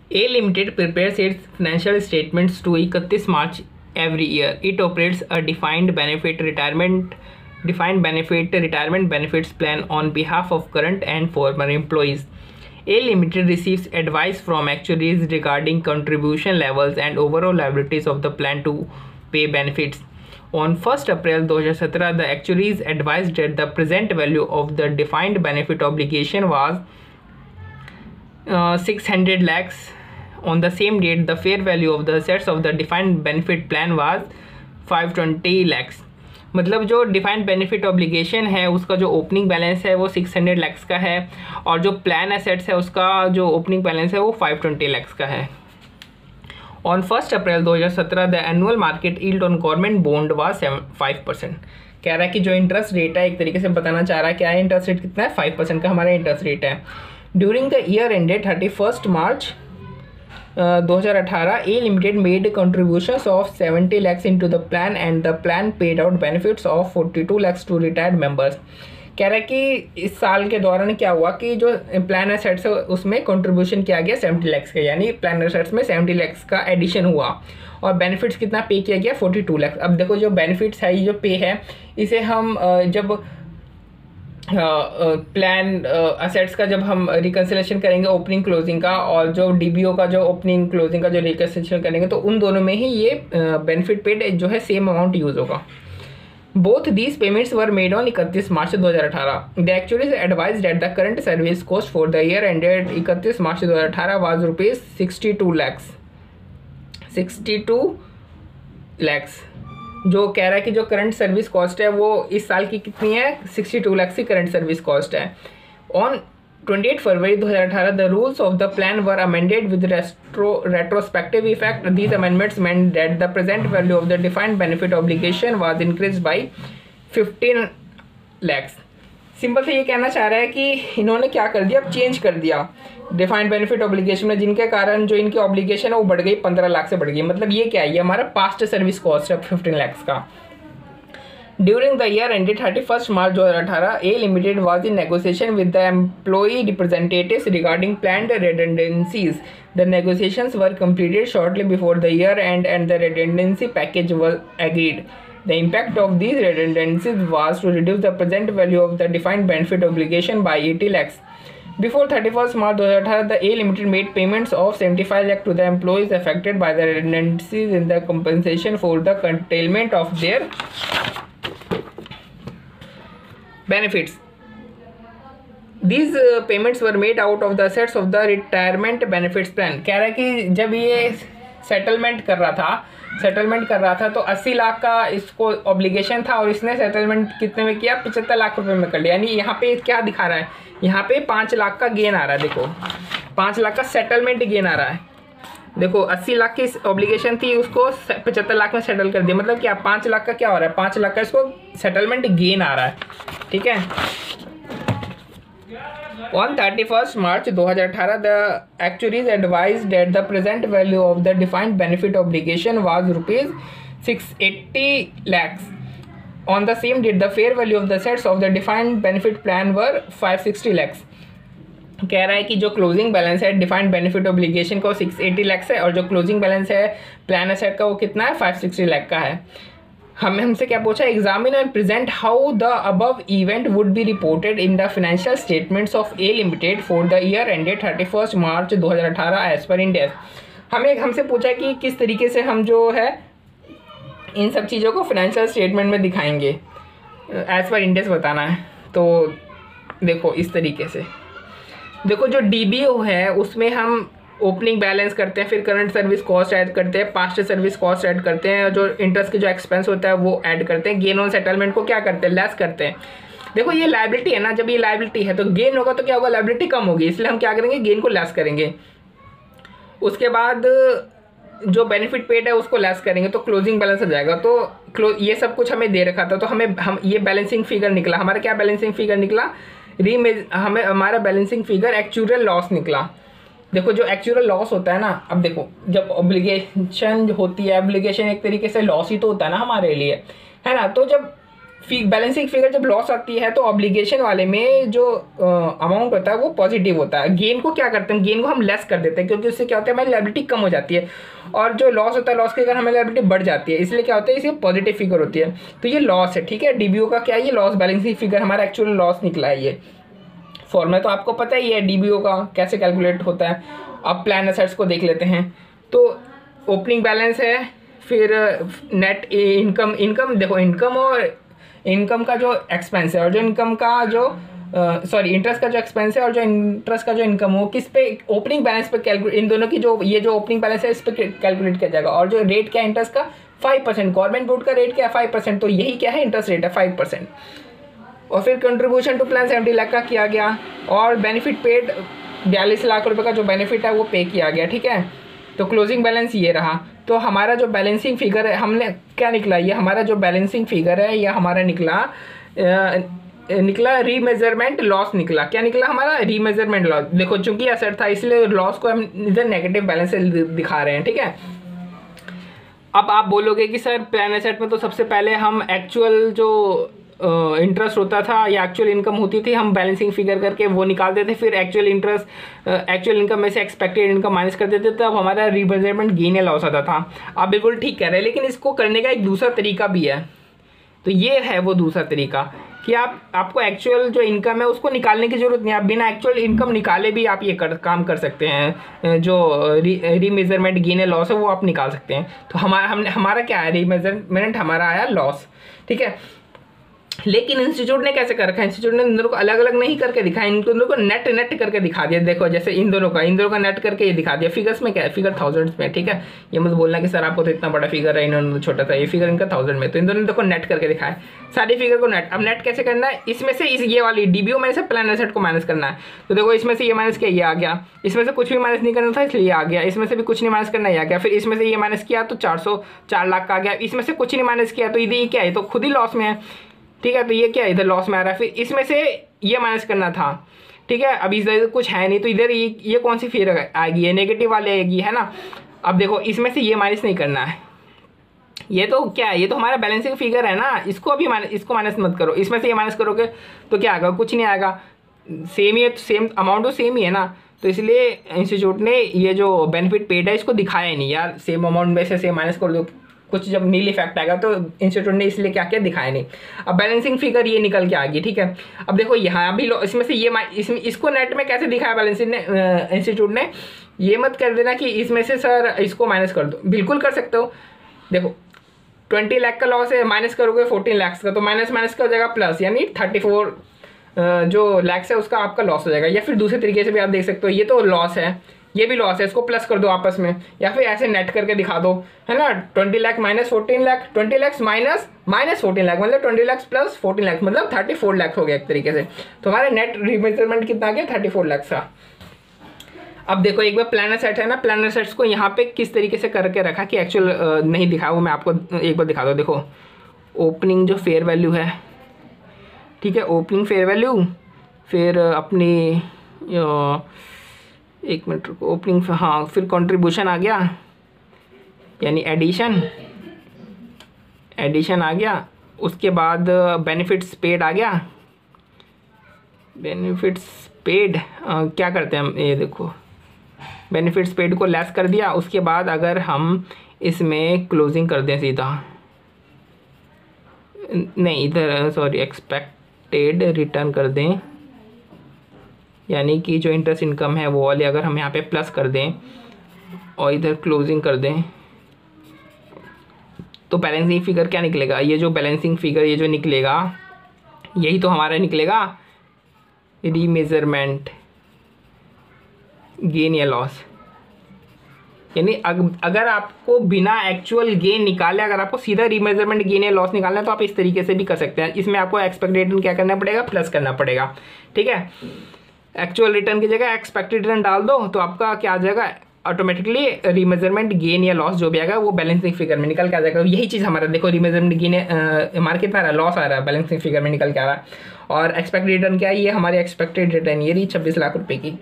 A Limited prepares its financial statements to 31 March every year. It operates a defined benefit retirement benefits plan on behalf of current and former employees. A Limited receives advice from actuaries regarding contribution levels and overall liabilities of the plan to pay benefits. On 1st April 2017, the actuaries advised that the present value of the defined benefit obligation was 600 lakhs. On the same date, the fair value of the assets of the defined benefit plan was 520 lakhs. मतलब जो defined benefit obligation है उसका जो opening balance है वो 600 लैक्स का है और जो प्लान एसेट्स है उसका जो ओपनिंग बैलेंस है वो 520 लैक्स का है. On 1 April 2017 the annual market yield on government bond was 5%. कह रहा है कि जो इंटरेस्ट रेट है, एक तरीके से बताना चाह रहा है क्या है इंटरेस्ट रेट कितना है, 5% का हमारा इंटरेस्ट रेट है. During the year ended 31 March 2018, A Limited made contributions of 70 lakhs into the plan and the plan paid out benefits of 42 lakhs to retired members. कह रहा है कि इस साल के दौरान क्या हुआ कि जो प्लान एसेट्स है उसमें कंट्रीब्यूशन किया गया 70 लैक्स का, यानी प्लान एसेट्स में 70 लैक्स का एडिशन हुआ और बेनिफिट्स कितना पे किया गया 42 लैक्स. अब देखो जो बेनिफिट्स है, ये जो पे है, इसे हम जब प्लान असेट्स का जब हम रिकन्सिलेशन करेंगे ओपनिंग क्लोजिंग का और जो डीबीओ का जो ओपनिंग क्लोजिंग का जो रिकन्सिलेशन करेंगे तो उन दोनों में ही ये बेनिफिट पेड जो है सेम अमाउंट यूज़ होगा. Both these payments were made on 31 March 2018. The एक्चुअलीज advised that the current service cost for the year ended 31 March 2018 was rupees 62 lakhs. जो कह रहा है कि जो करंट सर्विस कॉस्ट है वो इस साल की कितनी है, 62 लाख की करंट सर्विस कॉस्ट है. On 28 February 2018 the rules of the plan were amended with retrospective effect. These amendments meant that the present value of the defined benefit obligation was increased by 15 lakhs. Simple से ये कहना चाह रहा है कि इन्होंने क्या कर दिया, अब चेंज कर दिया डिफाइंड बेनिफिट ऑब्लिगेशन में, जिनके कारण जो इनकी ऑब्लिगेशन है वो बढ़ गई 15 लाख से बढ़ गई. मतलब ये क्या है, ये हमारा पास्ट सर्विस कॉस्ट है 15 लाख का. During the year ended 31 March 2018 A Limited was in negotiation with the employee representatives regarding planned redundancies. The negotiations were completed shortly before the year end and the redundancy package was agreed. The impact of these redundancies was to reduce the present value of the defined benefit obligation by 80 lakhs. Before 31st March 2018, the A Limited made payments of 75 lakh to the employees affected by the redundancies in the compensation for the curtailment of their benefits. These payments were made out of the assets of the retirement benefits plan. कह रहा है कि जब ये settlement कर रहा था तो 80 लाख का इसको ऑब्लिगेशन था और इसने सेटलमेंट कितने में किया, 75 लाख रुपए में कर लिया. यानी यहाँ पे क्या दिखा रहा है, यहाँ पे 5 लाख का गेन आ रहा है. देखो 5 लाख का सेटलमेंट गेन आ रहा है. देखो 80 लाख की ऑब्लिगेशन थी, उसको 75 लाख में सेटल कर दिया. मतलब क्या 5 लाख का क्या हो रहा है, 5 लाख का इसको सेटलमेंट गेन आ रहा है. ठीक है. On 31st March 2018, the actuaries advised that the present value of the defined benefit obligation was rupees 680 lakhs. On the same date, the fair value of the assets of the defined benefit plan were 560 lakhs. कह रहा है कि जो closing balance है defined benefit obligation का 680 लाख है और जो क्लोजिंग बैलेंस है प्लान एसेट का वो कितना है, 560 लाख का है. हमसे क्या पूछा, examine and present how the above event would be reported in the financial statements of A Limited for the year ended 31 March 2018 as per Ind AS. हमसे पूछा कि किस तरीके से हम जो है इन सब चीज़ों को फाइनेंशियल स्टेटमेंट में दिखाएंगे, एज पर इंडेक्स बताना है. तो देखो इस तरीके से, देखो जो DBO है उसमें हम ओपनिंग बैलेंस करते हैं, फिर करंट सर्विस कॉस्ट ऐड करते हैं, पास्ट सर्विस कॉस्ट ऐड करते हैं, जो इंटरेस्ट के जो एक्सपेंस होता है वो ऐड करते हैं, गेन ऑन सेटलमेंट को क्या करते हैं, लेस करते हैं. देखो ये लायबिलिटी है ना, जब ये लायबिलिटी है तो गेन होगा तो क्या होगा, लायबिलिटी कम होगी, इसलिए हम क्या करेंगे, गेन को लेस करेंगे. उसके बाद जो बेनिफिट पेड है उसको लेस करेंगे तो क्लोजिंग बैलेंस आ जाएगा. तो ये सब कुछ हमें दे रखा था तो हम ये बैलेंसिंग फिगर निकला. हमारा क्या बैलेंसिंग फिगर निकला, हमारा बैलेंसिंग फिगर एक्चुअल लॉस निकला. देखो जो एक्चुअल लॉस होता है ना, अब देखो जब ऑब्लिगेशन होती है, ऑब्लिगेशन एक तरीके से लॉस ही तो होता है ना हमारे लिए, है ना. तो जब बैलेंसिंग फिगर जब लॉस आती है तो ऑब्लिगेशन वाले में जो अमाउंट होता है वो पॉजिटिव होता है। गेन को क्या करते हैं, गेन को हम लेस कर देते हैं, क्योंकि उससे क्या होता है हमारी लायबिलिटी कम हो जाती है, और जो लॉस होता है लॉस के कारण हमारी लायबिलिटी बढ़ जाती है, इसलिए क्या होता है इसे पॉजिटिव फिगर होती है। तो ये लॉस है, ठीक है। डीबीओ का क्या है, ये लॉस बैलेंसिंग फिगर हमारा एक्चुअल लॉस निकला है। ये फॉर्मूला तो आपको पता ही है डीबीओ का कैसे कैलकुलेट होता है। अब प्लान असेट्स को देख लेते हैं। तो ओपनिंग बैलेंस है, फिर नेट इनकम, इनकम देखो इनकम और इनकम का जो एक्सपेंस है और जो इनकम का जो इंटरेस्ट का जो एक्सपेंस है और जो इंटरेस्ट का जो इनकम हो, किस पे ओपनिंग बैलेंस पे कैलकुलेट, इन दोनों की जो ये जो ओपनिंग बैलेंस है इस पे कैलकुलेट किया जाएगा। और जो रेट क्या है इंटरेस्ट का 5%, गवर्नमेंट बोर्ड का रेट क्या है 5%, तो यही क्या है इंटरेस्ट रेट है 5%। और फिर कंट्रीब्यूशन टू प्लान 70 लाख का किया गया, और बेनिफिट पेड 42 लाख रुपए का जो बेनिफिट है वो पे किया गया, ठीक है। तो क्लोजिंग बैलेंस ये रहा। तो हमारा जो बैलेंसिंग फिगर है हमने क्या निकला, ये हमारा जो बैलेंसिंग फिगर है ये हमारा निकला रीमेजरमेंट लॉस निकला। क्या निकला हमारा, रीमेजरमेंट लॉस। देखो चूंकि एसेट था इसलिए लॉस को हम इधर नेगेटिव बैलेंस से दिखा रहे हैं, ठीक है। अब आप बोलोगे कि सर प्लान एसेट में तो सबसे पहले हम एक्चुअल जो इंटरेस्ट होता था या एक्चुअल इनकम होती थी हम बैलेंसिंग फिगर करके वो निकाल देते, फिर एक्चुअल इंटरेस्ट एक्चुअल इनकम में से एक्सपेक्टेड इनकम माइनस कर देते, तब हमारा रीमेजरमेंट गेन या लॉस आता था। आप बिल्कुल ठीक कह रहे हैं, लेकिन इसको करने का एक दूसरा तरीका भी है। तो ये है वो दूसरा तरीका कि आपको एक्चुअल जो इनकम है उसको निकालने की जरूरत नहीं, आप बिना एक्चुअल इनकम निकाले भी आप ये काम कर सकते हैं। जो रीमेजरमेंट गेन या लॉस है वो आप निकाल सकते हैं। तो हमारा क्या है, रीमेजरमेंट हमारा आया लॉस, ठीक है। लेकिन इंस्टीट्यूट ने कैसे कर रखा है, इंस्टीट्यूट ने इन दोनों को अलग अलग नहीं करके दिखाया, इन दोनों को नेट करके दिखा दिया। देखो जैसे इन दोनों का नेट करके ये दिखा दिया। फिगर्स में क्या है, फिगर थाउजेंड्स में, ठीक है। ये मत बोलना कि सर आपको तो इतना बड़ा फिगर है, इन्होंने छोटा था, ये फिगर इनका 1000 में। तो इन दोनों ने देखो नेट करके दिखाया सारी फिगर को नेट। अब नेट कैसे करना है, इसमें से ये वाली डीबीओ में से प्लान एसेट को माइनस करना है। तो देखो इसमें से ये माइनस किया, ये आ गया। इसमें से कुछ भी माइनस नहीं करना था इसलिए आ गया। इसमें से भी कुछ नहीं माइनस करना, ये आ गया। फिर इसमें से ये माइनस किया तो 404 लाख का आ गया। इसमें से कुछ नहीं माइनस किया तो ये क्या है, तो खुद ही लॉस में है, ठीक है। तो ये क्या है, इधर लॉस में आ रहा है। फिर इसमें से ये माइनस करना था, ठीक है। अब इधर कुछ है नहीं तो इधर ये कौन सी फिगर आएगी, ये नेगेटिव वाली आएगी, है ना। अब देखो इसमें से ये माइनस नहीं करना है, ये तो क्या है, ये तो हमारा बैलेंसिंग फिगर है ना, इसको अभी इसको माइनस मत करो। इसमें से ये माइनस करोगे तो क्या आएगा, कुछ नहीं आएगा, सेम ही है, तो सेम अमाउंट तो सेम ही है ना। तो इसलिए इंस्टीट्यूट ने ये जो बेनिफिट पेड है इसको दिखाया ही नहीं यार, सेम अमाउंट में से सेम माइनस कर दो, कुछ जब नील इफेक्ट आएगा, तो इंस्टीट्यूट ने इसलिए क्या किया, दिखाया नहीं। अब बैलेंसिंग फिगर ये निकल के आ गई, ठीक है। अब देखो यहाँ अभी इसमें से ये इसको नेट में कैसे दिखाया बैलेंसिंग ने, इंस्टीट्यूट ने। ये मत कर देना कि इसमें से सर इसको माइनस कर दो, बिल्कुल कर सकते हो। देखो 20 लाख का लॉस है, माइनस करोगे 14 लाख का, तो माइनस का हो जाएगा प्लस, यानी 34 जो लैक्स है उसका आपका लॉस हो जाएगा। या फिर दूसरे तरीके से भी आप देख सकते हो, ये तो लॉस है, ये भी लॉस है, इसको प्लस कर दो आपस में, या फिर ऐसे नेट करके दिखा दो, है ना। 20 लाख माइनस 14 लाख, 20 लाख माइनस 14 लाख मतलब 20 लाख प्लस 14 लाख मतलब 34 लाख हो गया एक तरीके से। तो हमारा नेट रीमेजरमेंट कितना आ गया, 34 लाख का। अब देखो एक बार प्लान एसेट है ना, प्लान एसेट्स को यहाँ पे किस तरीके से करके रखा कि एक्चुअल नहीं दिखा, वो मैं आपको एक बार दिखा दो। देखो ओपनिंग जो फेयर वैल्यू है, ठीक है, ओपनिंग फेयर वैल्यू, फिर अपनी एक मिनट रुको, ओपनिंग, हाँ, फिर कंट्रीब्यूशन आ गया यानी एडिशन आ गया। उसके बाद बेनिफिट्स पेड आ गया, बेनिफिट्स पेड क्या करते हैं हम, ये देखो बेनिफिट्स पेड को लेस कर दिया। उसके बाद अगर हम इसमें क्लोजिंग कर दें सीधा, नहीं इधर सॉरी एक्सपेक्टेड रिटर्न कर दें, यानी कि जो इंटरेस्ट इनकम है वो वाले अगर हम यहाँ पे प्लस कर दें और इधर क्लोजिंग कर दें, तो बैलेंसिंग फिगर क्या निकलेगा, ये जो बैलेंसिंग फिगर ये जो निकलेगा यही तो हमारा निकलेगा रीमेजरमेंट गेन या लॉस। यानी अगर आपको बिना एक्चुअल गेन निकाले, अगर आपको सीधा रीमेजरमेंट गेन या लॉस निकालना है तो आप इस तरीके से भी कर सकते हैं। इसमें आपको एक्सपेक्टेड रिटर्न क्या करना पड़ेगा, प्लस करना पड़ेगा, ठीक है। एक्चुअल रिटर्न की जगह एक्सपेक्टेड रिटर्न डाल दो तो आपका क्या आ जाएगा, ऑटोमेटिकली रीमेजरमेंट गेन या लॉस जो भी आएगा वो बैलेंसिंग फिगर में निकल के आ जाएगा। यही चीज़ हमारा देखो रीमेजरमेंट गेन हमारा कितना आ रहा है, लॉस आ रहा है, बैलेंसिंग फिगर में निकल के आ रहा है। और एक्सपेक्टेड रिटर्न क्या है, ये हमारी एक्सपेक्टेड रिटर्न ये रही 26 लाख रुपए की।